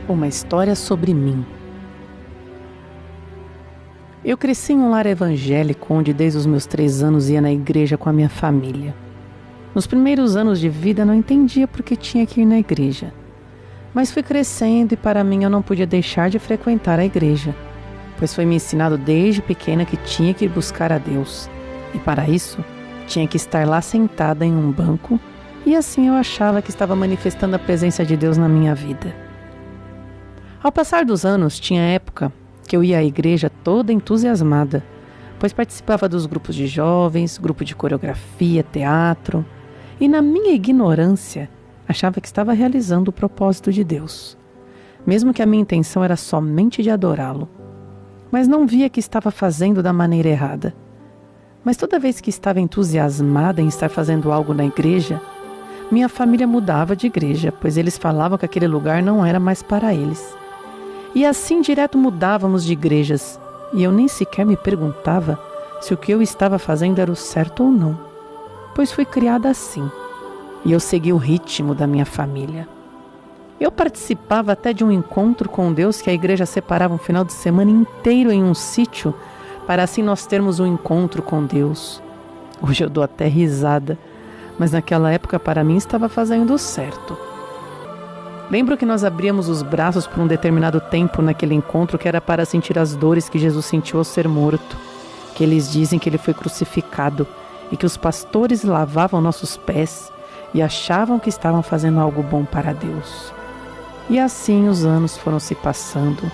Uma história sobre mim. Eu cresci em um lar evangélico onde desde os meus 3 anos ia na igreja com a minha família. Nos primeiros anos de vida não entendia por que tinha que ir na igreja. Mas fui crescendo e para mim eu não podia deixar de frequentar a igreja, pois foi me ensinado desde pequena que tinha que ir buscar a Deus. E para isso, tinha que estar lá sentada em um banco e assim eu achava que estava manifestando a presença de Deus na minha vida. Ao passar dos anos, tinha época que eu ia à igreja toda entusiasmada, pois participava dos grupos de jovens, grupo de coreografia, teatro, e na minha ignorância, achava que estava realizando o propósito de Deus, mesmo que a minha intenção era somente de adorá-lo, mas não via que estava fazendo da maneira errada. Mas toda vez que estava entusiasmada em estar fazendo algo na igreja, minha família mudava de igreja, pois eles falavam que aquele lugar não era mais para eles. E assim direto mudávamos de igrejas, e eu nem sequer me perguntava se o que eu estava fazendo era o certo ou não, pois fui criada assim, e eu segui o ritmo da minha família. Eu participava até de um encontro com Deus que a igreja separava um final de semana inteiro em um sítio, para assim nós termos um encontro com Deus. Hoje eu dou até risada, mas naquela época para mim estava fazendo o certo. Lembro que nós abríamos os braços por um determinado tempo naquele encontro que era para sentir as dores que Jesus sentiu ao ser morto, que eles dizem que ele foi crucificado e que os pastores lavavam nossos pés e achavam que estavam fazendo algo bom para Deus. E assim os anos foram se passando,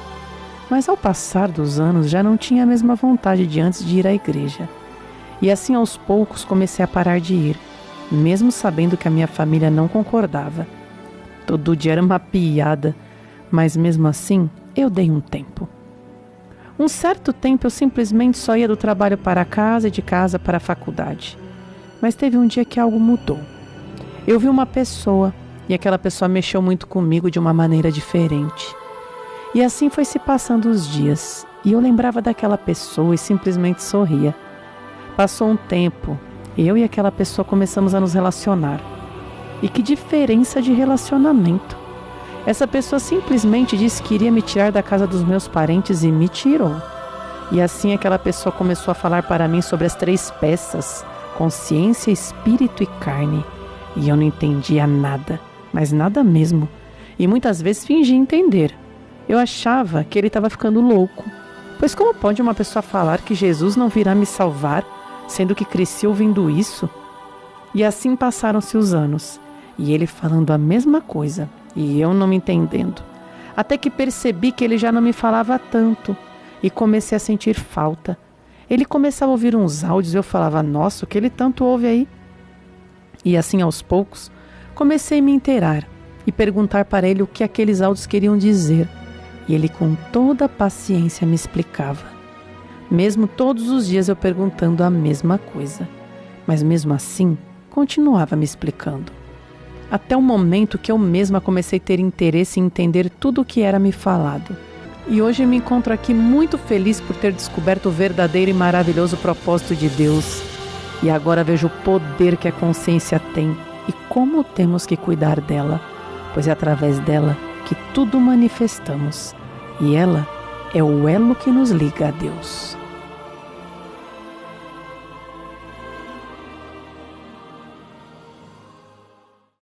mas ao passar dos anos já não tinha a mesma vontade de antes de ir à igreja. E assim aos poucos comecei a parar de ir, mesmo sabendo que a minha família não concordava. Todo dia era uma piada, mas mesmo assim eu dei um tempo. Um certo tempo eu simplesmente só ia do trabalho para casa e de casa para a faculdade. Mas teve um dia que algo mudou. Eu vi uma pessoa e aquela pessoa mexeu muito comigo de uma maneira diferente. E assim foi se passando os dias e eu lembrava daquela pessoa e simplesmente sorria. Passou um tempo e eu e aquela pessoa começamos a nos relacionar. E que diferença de relacionamento! Essa pessoa simplesmente disse que iria me tirar da casa dos meus parentes e me tirou. E assim aquela pessoa começou a falar para mim sobre as 3 peças, consciência, espírito e carne. E eu não entendia nada, mas nada mesmo. E muitas vezes fingia entender. Eu achava que ele estava ficando louco. Pois como pode uma pessoa falar que Jesus não virá me salvar, sendo que cresci ouvindo isso? E assim passaram-se os anos. E ele falando a mesma coisa, e eu não me entendendo. Até que percebi que ele já não me falava tanto, e comecei a sentir falta. Ele começava a ouvir uns áudios e eu falava, nossa, o que ele tanto ouve aí? E assim aos poucos, comecei a me inteirar e perguntar para ele o que aqueles áudios queriam dizer. E ele com toda a paciência me explicava. Mesmo todos os dias eu perguntando a mesma coisa. Mas mesmo assim, continuava me explicando. Até o momento que eu mesma comecei a ter interesse em entender tudo o que era me falado. E hoje me encontro aqui muito feliz por ter descoberto o verdadeiro e maravilhoso propósito de Deus. E agora vejo o poder que a consciência tem e como temos que cuidar dela, pois é através dela que tudo manifestamos. E ela é o elo que nos liga a Deus.